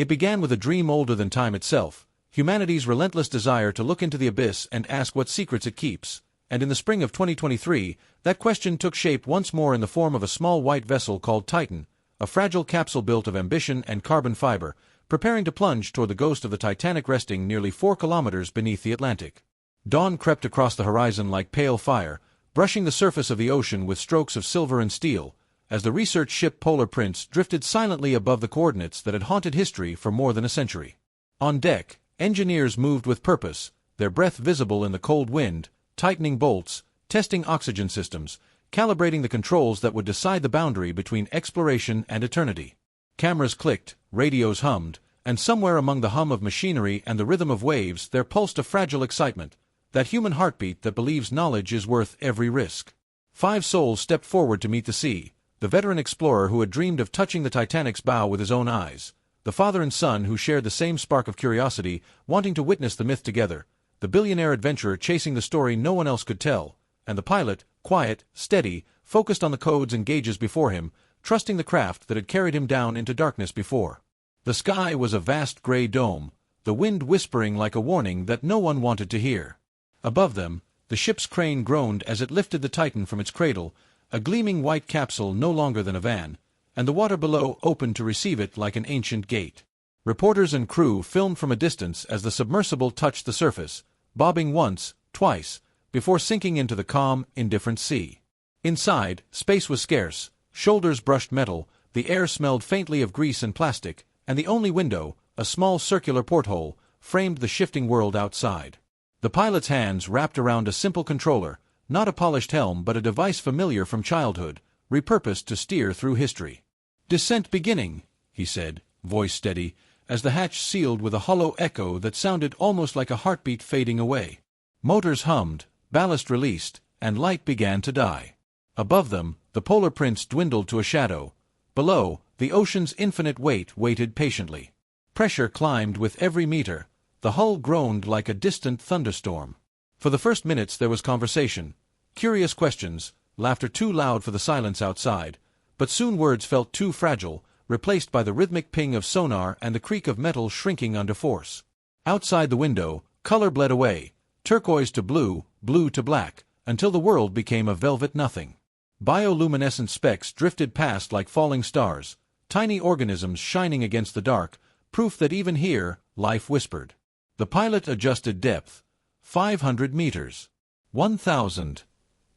It began with a dream older than time itself, humanity's relentless desire to look into the abyss and ask what secrets it keeps. And in the spring of 2023, that question took shape once more in the form of a small white vessel called Titan, a fragile capsule built of ambition and carbon fiber, preparing to plunge toward the ghost of the Titanic resting nearly 4 kilometers beneath the Atlantic. Dawn crept across the horizon like pale fire, brushing the surface of the ocean with strokes of silver and steel, as the research ship Polar Prince drifted silently above the coordinates that had haunted history for more than a century. On deck, engineers moved with purpose, their breath visible in the cold wind, tightening bolts, testing oxygen systems, calibrating the controls that would decide the boundary between exploration and eternity. Cameras clicked, radios hummed, and somewhere among the hum of machinery and the rhythm of waves there pulsed a fragile excitement, that human heartbeat that believes knowledge is worth every risk. 5 souls stepped forward to meet the sea, the veteran explorer who had dreamed of touching the Titanic's bow with his own eyes, the father and son who shared the same spark of curiosity, wanting to witness the myth together, the billionaire adventurer chasing the story no one else could tell, and the pilot, quiet, steady, focused on the codes and gauges before him, trusting the craft that had carried him down into darkness before. The sky was a vast gray dome, the wind whispering like a warning that no one wanted to hear. Above them, the ship's crane groaned as it lifted the Titan from its cradle, a gleaming white capsule no longer than a van, and the water below opened to receive it like an ancient gate. Reporters and crew filmed from a distance as the submersible touched the surface, bobbing once, twice, before sinking into the calm, indifferent sea. Inside, space was scarce, shoulders brushed metal, the air smelled faintly of grease and plastic, and the only window, a small circular porthole, framed the shifting world outside. The pilot's hands wrapped around a simple controller, not a polished helm but a device familiar from childhood, repurposed to steer through history. "Descent beginning," he said, voice steady, as the hatch sealed with a hollow echo that sounded almost like a heartbeat fading away. Motors hummed, ballast released, and light began to die. Above them, the Polar Prince dwindled to a shadow. Below, the ocean's infinite weight waited patiently. Pressure climbed with every meter. The hull groaned like a distant thunderstorm. For the first minutes there was conversation, curious questions, laughter too loud for the silence outside, but soon words felt too fragile, replaced by the rhythmic ping of sonar and the creak of metal shrinking under force. Outside the window, color bled away, turquoise to blue, blue to black, until the world became a velvet nothing. Bioluminescent specks drifted past like falling stars, tiny organisms shining against the dark, proof that even here, life whispered. The pilot adjusted depth. 500 meters. 1,000.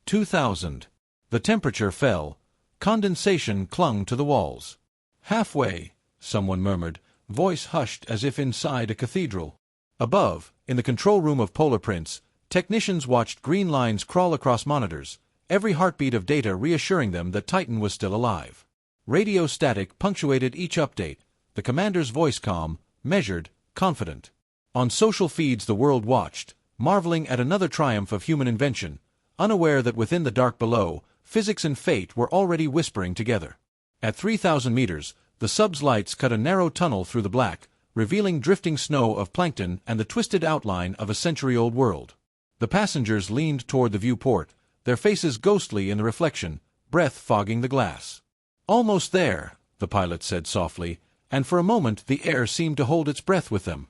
2,000. The temperature fell. Condensation clung to the walls. "Halfway," someone murmured, voice hushed as if inside a cathedral. Above, in the control room of Polar Prince, technicians watched green lines crawl across monitors, every heartbeat of data reassuring them that Titan was still alive. Radio static punctuated each update, the commander's voice calm, measured, confident. On social feeds the world watched, marveling at another triumph of human invention, unaware that within the dark below, physics and fate were already whispering together. At 3,000 meters, the sub's lights cut a narrow tunnel through the black, revealing drifting snow of plankton and the twisted outline of a century-old world. The passengers leaned toward the viewport, their faces ghostly in the reflection, breath fogging the glass. "Almost there," the pilot said softly, and for a moment the air seemed to hold its breath with them.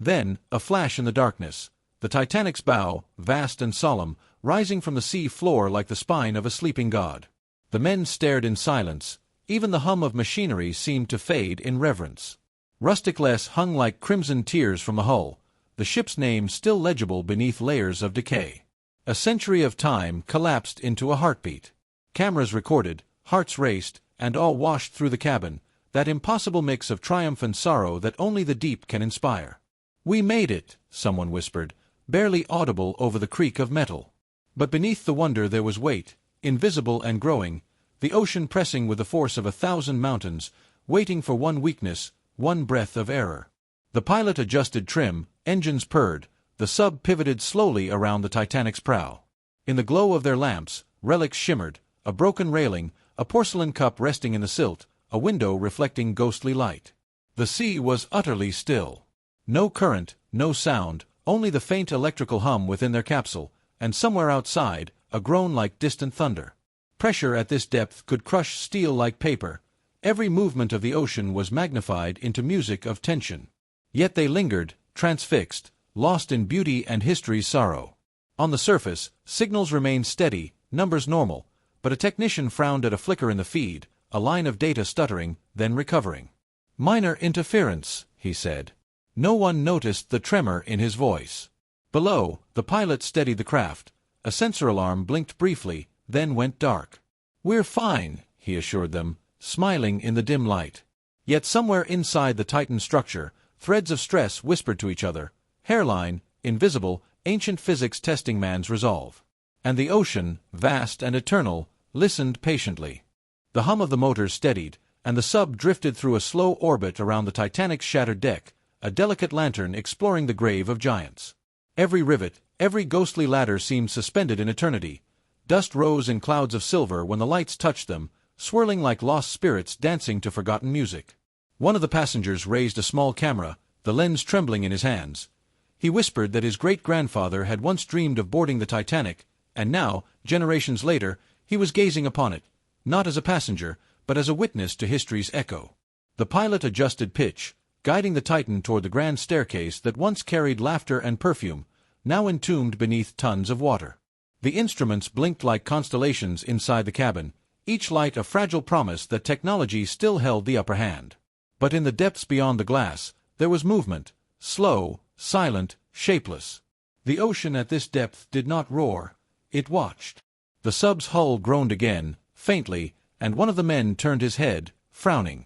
Then, a flash in the darkness, the Titanic's bow, vast and solemn, rising from the sea floor like the spine of a sleeping god. The men stared in silence. Even the hum of machinery seemed to fade in reverence. Rustic lace hung like crimson tears from the hull, the ship's name still legible beneath layers of decay. A century of time collapsed into a heartbeat. Cameras recorded, hearts raced, and all washed through the cabin, that impossible mix of triumph and sorrow that only the deep can inspire. "We made it," someone whispered, barely audible over the creak of metal. But beneath the wonder there was weight, invisible and growing, the ocean pressing with the force of 1,000 mountains, waiting for one weakness, one breath of error. The pilot adjusted trim, engines purred, the sub pivoted slowly around the Titanic's prow. In the glow of their lamps, relics shimmered, a broken railing, a porcelain cup resting in the silt, a window reflecting ghostly light. The sea was utterly still. No current, no sound, only the faint electrical hum within their capsule, and somewhere outside, a groan like distant thunder. Pressure at this depth could crush steel like paper, Every movement of the ocean was magnified into music of tension. Yet they lingered, transfixed, lost in beauty and history's sorrow. On the surface, signals remained steady, numbers normal, but a technician frowned at a flicker in the feed, a line of data stuttering, then recovering. "Minor interference," he said. No one noticed the tremor in his voice. Below, the pilot steadied the craft. A sensor alarm blinked briefly, then went dark. "We're fine," he assured them, smiling in the dim light. Yet somewhere inside the Titan structure, threads of stress whispered to each other. Hairline, invisible, ancient physics testing man's resolve. And the ocean, vast and eternal, listened patiently. The hum of the motors steadied, and the sub drifted through a slow orbit around the Titanic's shattered deck, a delicate lantern exploring the grave of giants. Every rivet, every ghostly ladder seemed suspended in eternity. Dust rose in clouds of silver when the lights touched them, swirling like lost spirits dancing to forgotten music. One of the passengers raised a small camera, the lens trembling in his hands. He whispered that his great-grandfather had once dreamed of boarding the Titanic, and now, generations later, he was gazing upon it, not as a passenger, but as a witness to history's echo. The pilot adjusted pitch, guiding the Titan toward the grand staircase that once carried laughter and perfume, now entombed beneath tons of water. The instruments blinked like constellations inside the cabin, each light a fragile promise that technology still held the upper hand. But in the depths beyond the glass, there was movement, slow, silent, shapeless. The ocean at this depth did not roar, it watched. The sub's hull groaned again, faintly, and one of the men turned his head, frowning.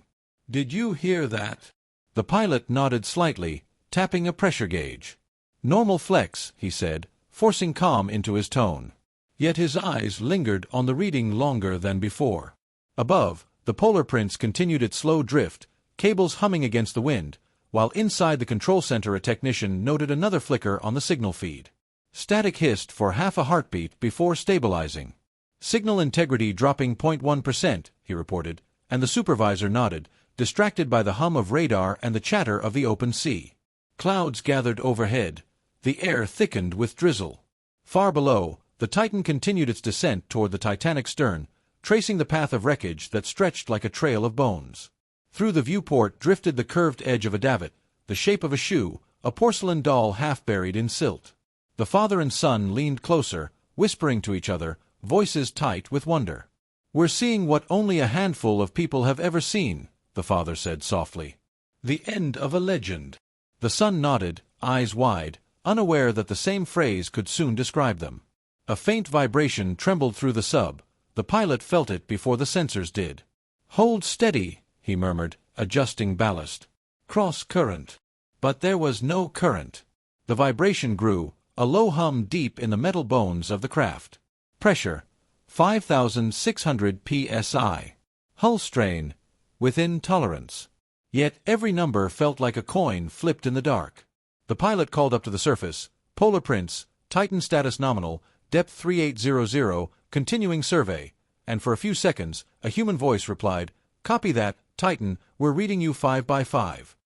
"Did you hear that?" The pilot nodded slightly, tapping a pressure gauge. "Normal flex," he said, forcing calm into his tone. Yet his eyes lingered on the reading longer than before. Above, the Polar Prince continued its slow drift, cables humming against the wind, while inside the control center a technician noted another flicker on the signal feed. Static hissed for half a heartbeat before stabilizing. "Signal integrity dropping 0.1%, he reported, and the supervisor nodded, distracted by the hum of radar and the chatter of the open sea. Clouds gathered overhead. The air thickened with drizzle. Far below, the Titan continued its descent toward the Titanic's stern, tracing the path of wreckage that stretched like a trail of bones. Through the viewport drifted the curved edge of a davit, the shape of a shoe, a porcelain doll half buried in silt. The father and son leaned closer, whispering to each other, voices tight with wonder. "We're seeing what only a handful of people have ever seen," the father said softly. "The end of a legend." The son nodded, eyes wide, unaware that the same phrase could soon describe them. A faint vibration trembled through the sub. The pilot felt it before the sensors did. "Hold steady," he murmured, adjusting ballast. "Cross current." But there was no current. The vibration grew, a low hum deep in the metal bones of the craft. Pressure, 5,600 psi. Hull strain, within tolerance. Yet every number felt like a coin flipped in the dark. The pilot called up to the surface, "Polar Prince, Titan status nominal, depth 3800, continuing survey," and for a few seconds, a human voice replied, "Copy that, Titan, we're reading you 5x5.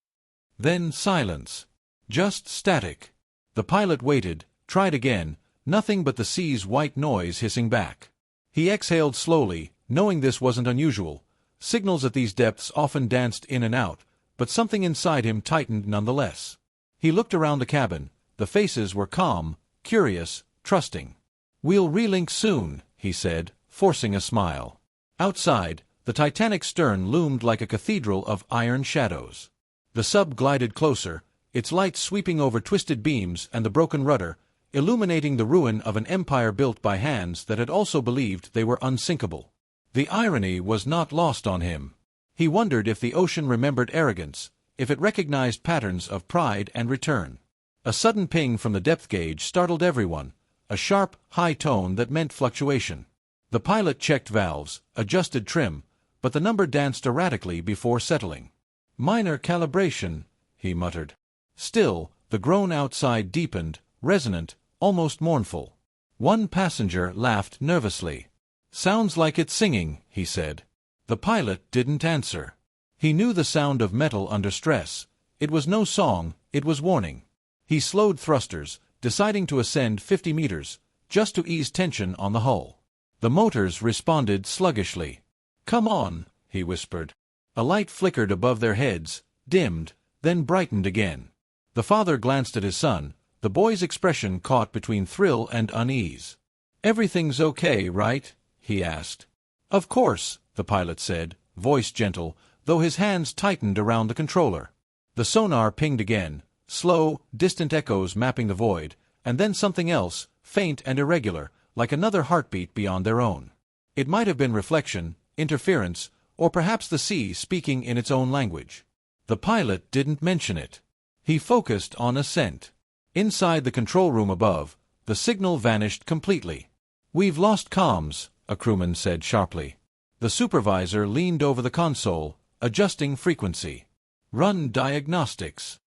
Then silence. Just static. The pilot waited, tried again, nothing but the sea's white noise hissing back. He exhaled slowly, knowing this wasn't unusual. Signals at these depths often danced in and out, but something inside him tightened nonetheless. He looked around the cabin. The faces were calm, curious, trusting. "We'll relink soon," he said, forcing a smile. Outside, the Titanic's stern loomed like a cathedral of iron shadows. The sub glided closer, its lights sweeping over twisted beams and the broken rudder, illuminating the ruin of an empire built by hands that had also believed they were unsinkable. The irony was not lost on him. He wondered if the ocean remembered arrogance, if it recognized patterns of pride and return. A sudden ping from the depth gauge startled everyone, a sharp, high tone that meant fluctuation. The pilot checked valves, adjusted trim, but the number danced erratically before settling. "Minor calibration," he muttered. Still, the groan outside deepened, resonant, almost mournful. One passenger laughed nervously. "Sounds like it's singing," he said. The pilot didn't answer. He knew the sound of metal under stress. It was no song, it was warning. He slowed thrusters, deciding to ascend 50 meters, just to ease tension on the hull. The motors responded sluggishly. "Come on," he whispered. A light flickered above their heads, dimmed, then brightened again. The father glanced at his son, the boy's expression caught between thrill and unease. "Everything's okay, right?" he asked. "Of course," the pilot said, voice gentle, though his hands tightened around the controller. The sonar pinged again, slow, distant echoes mapping the void, and then something else, faint and irregular, like another heartbeat beyond their own. It might have been reflection, interference, or perhaps the sea speaking in its own language. The pilot didn't mention it. He focused on ascent. Inside the control room above, the signal vanished completely. "We've lost comms," a crewman said sharply. The supervisor leaned over the console, adjusting frequency. "Run diagnostics."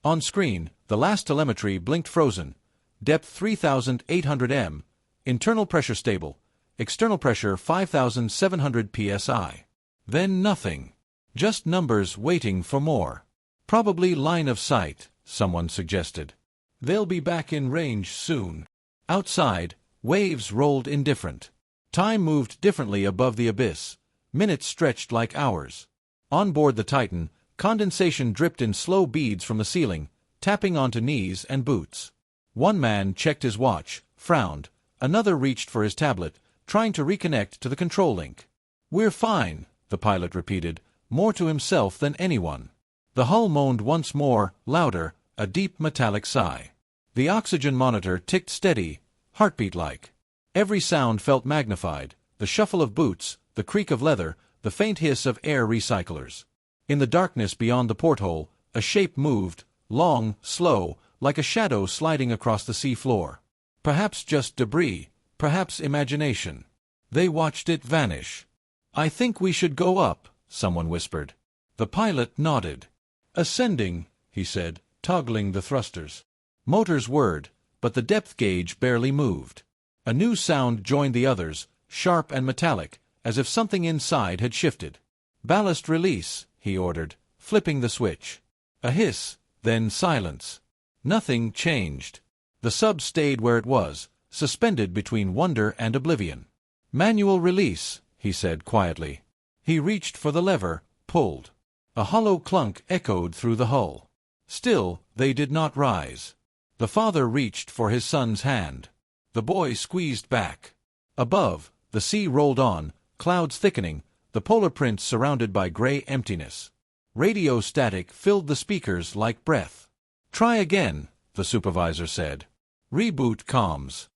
On screen, the last telemetry blinked frozen. Depth 3,800 m, internal pressure stable, external pressure 5,700 psi. Then nothing. Just numbers waiting for more. "Probably line of sight," someone suggested. "They'll be back in range soon." Outside, waves rolled indifferent. Time moved differently above the abyss. Minutes stretched like hours. On board the Titan, condensation dripped in slow beads from the ceiling, tapping onto knees and boots. One man checked his watch, frowned. Another reached for his tablet, trying to reconnect to the control link. "We're fine," the pilot repeated, more to himself than anyone. The hull moaned once more, louder, a deep metallic sigh. The oxygen monitor ticked steady, heartbeat-like. Every sound felt magnified, the shuffle of boots, the creak of leather, the faint hiss of air recyclers. In the darkness beyond the porthole, a shape moved, long, slow, like a shadow sliding across the sea floor. Perhaps just debris, perhaps imagination. They watched it vanish. "I think we should go up," someone whispered. The pilot nodded. "Ascending," he said, toggling the thrusters. Motors whirred, but the depth gauge barely moved. A new sound joined the others, sharp and metallic, as if something inside had shifted. "Ballast release," he ordered, flipping the switch. A hiss, then silence. Nothing changed. The sub stayed where it was, suspended between wonder and oblivion. "Manual release," he said quietly. He reached for the lever, pulled. A hollow clunk echoed through the hull. Still, they did not rise. The father reached for his son's hand. The boy squeezed back. Above, the sea rolled on, clouds thickening, the polar prints surrounded by gray emptiness. Radio static filled the speakers like breath. "Try again," the supervisor said. "Reboot comms."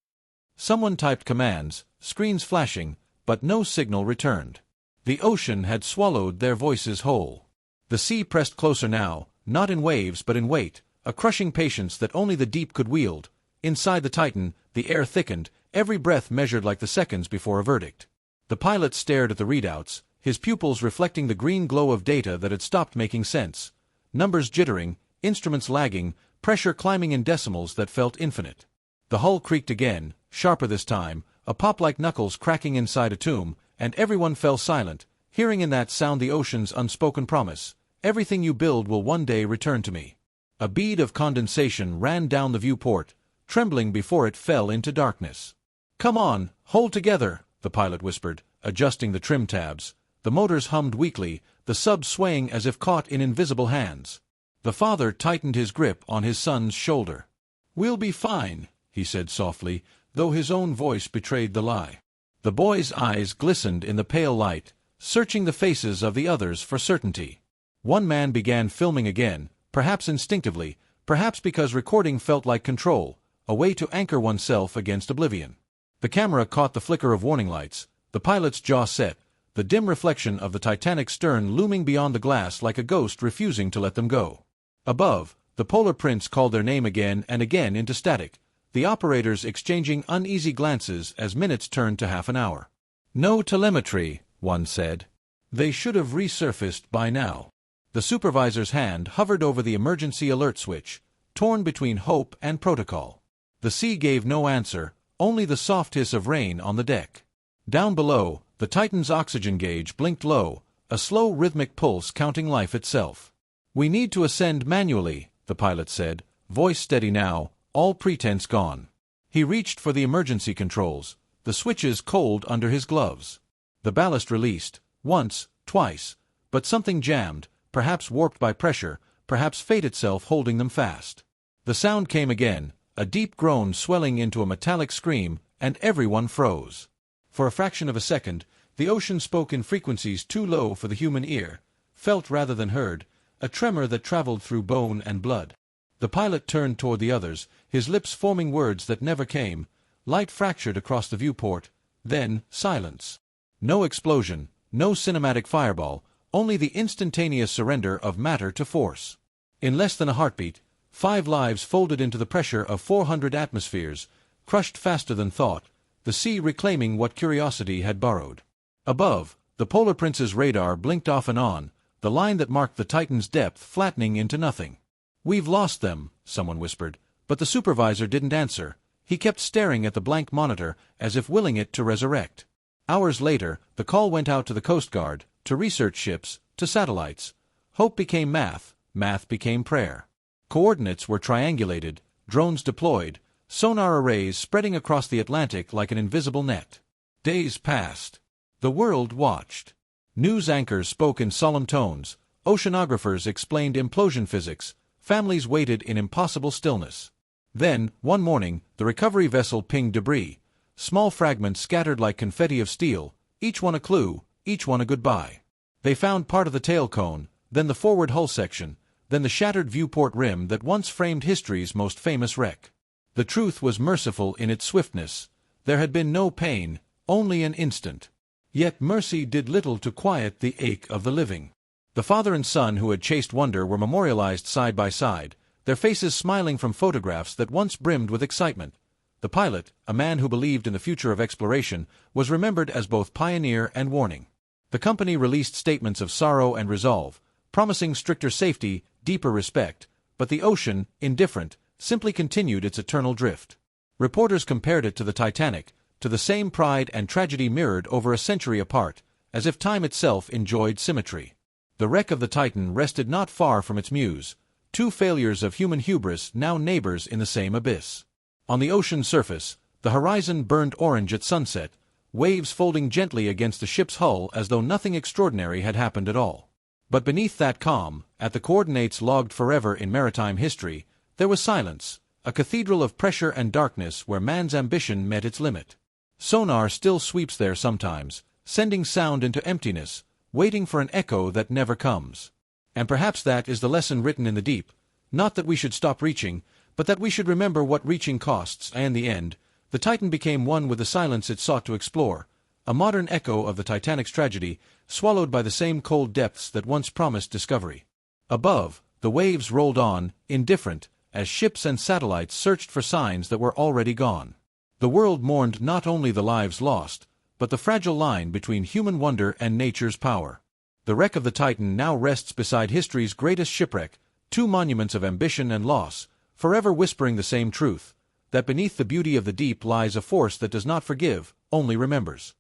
Someone typed commands, screens flashing, but no signal returned. The ocean had swallowed their voices whole. The sea pressed closer now, not in waves but in weight, a crushing patience that only the deep could wield. Inside the Titan, the air thickened, every breath measured like the seconds before a verdict. The pilot stared at the readouts, his pupils reflecting the green glow of data that had stopped making sense. Numbers jittering, instruments lagging, pressure climbing in decimals that felt infinite. The hull creaked again, sharper this time, a pop like knuckles cracking inside a tomb, and everyone fell silent, hearing in that sound the ocean's unspoken promise: "Everything you build will one day return to me." A bead of condensation ran down the viewport, trembling before it fell into darkness. "Come on, hold together," the pilot whispered, adjusting the trim tabs. The motors hummed weakly, the sub swaying as if caught in invisible hands. The father tightened his grip on his son's shoulder. "We'll be fine," he said softly, though his own voice betrayed the lie. The boy's eyes glistened in the pale light, searching the faces of the others for certainty. One man began filming again, perhaps instinctively, perhaps because recording felt like control, a way to anchor oneself against oblivion. The camera caught the flicker of warning lights, the pilot's jaw set, the dim reflection of the Titanic's stern looming beyond the glass like a ghost refusing to let them go. Above, the polar prints called their name again and again into static, the operators exchanging uneasy glances as minutes turned to half an hour. "No telemetry," one said. "They should have resurfaced by now." The supervisor's hand hovered over the emergency alert switch, torn between hope and protocol. The sea gave no answer, only the soft hiss of rain on the deck. Down below, the Titan's oxygen gauge blinked low, a slow rhythmic pulse counting life itself. "We need to ascend manually," the pilot said, voice steady now, all pretense gone. He reached for the emergency controls, the switches cold under his gloves. The ballast released, once, twice, But something jammed, perhaps warped by pressure, perhaps fate itself holding them fast. The sound came again, a deep groan swelling into a metallic scream, and everyone froze. For a fraction of a second, the ocean spoke in frequencies too low for the human ear, felt rather than heard, a tremor that traveled through bone and blood. The pilot turned toward the others, his lips forming words that never came. Light fractured across the viewport, then silence. No explosion, no cinematic fireball, only the instantaneous surrender of matter to force. In less than a heartbeat, 5 lives folded into the pressure of 400 atmospheres, crushed faster than thought, the sea reclaiming what curiosity had borrowed. Above, the Polar Prince's radar blinked off and on, the line that marked the Titan's depth flattening into nothing. "We've lost them," someone whispered, but the supervisor didn't answer. He kept staring at the blank monitor as if willing it to resurrect. Hours later, the call went out to the Coast Guard, to research ships, to satellites. Hope became math, math became prayer. Coordinates were triangulated, drones deployed, sonar arrays spreading across the Atlantic like an invisible net. Days passed. The world watched. News anchors spoke in solemn tones, oceanographers explained implosion physics, families waited in impossible stillness. Then, one morning, the recovery vessel pinged debris, small fragments scattered like confetti of steel, each one a clue, each one a goodbye. They found part of the tail cone, then the forward hull section, then the shattered viewport rim that once framed history's most famous wreck. The truth was merciful in its swiftness. There had been no pain, only an instant. Yet mercy did little to quiet the ache of the living. The father and son who had chased wonder were memorialized side by side, their faces smiling from photographs that once brimmed with excitement. The pilot, a man who believed in the future of exploration, was remembered as both pioneer and warning. The company released statements of sorrow and resolve, promising stricter safety, deeper respect, but the ocean, indifferent, simply continued its eternal drift. Reporters compared it to the Titanic, to the same pride and tragedy mirrored over a century apart, as if time itself enjoyed symmetry. The wreck of the Titan rested not far from its muse, 2 failures of human hubris now neighbors in the same abyss. On the ocean surface, the horizon burned orange at sunset, waves folding gently against the ship's hull as though nothing extraordinary had happened at all. But beneath that calm, at the coordinates logged forever in maritime history, there was silence, a cathedral of pressure and darkness where man's ambition met its limit. Sonar still sweeps there sometimes, sending sound into emptiness, waiting for an echo that never comes. And perhaps that is the lesson written in the deep, not that we should stop reaching, but that we should remember what reaching costs, and in the end, the Titan became one with the silence it sought to explore, a modern echo of the Titanic's tragedy, swallowed by the same cold depths that once promised discovery. Above, the waves rolled on, indifferent, as ships and satellites searched for signs that were already gone. The world mourned not only the lives lost, but the fragile line between human wonder and nature's power. The wreck of the Titan now rests beside history's greatest shipwreck, 2 monuments of ambition and loss, forever whispering the same truth, that beneath the beauty of the deep lies a force that does not forgive, only remembers.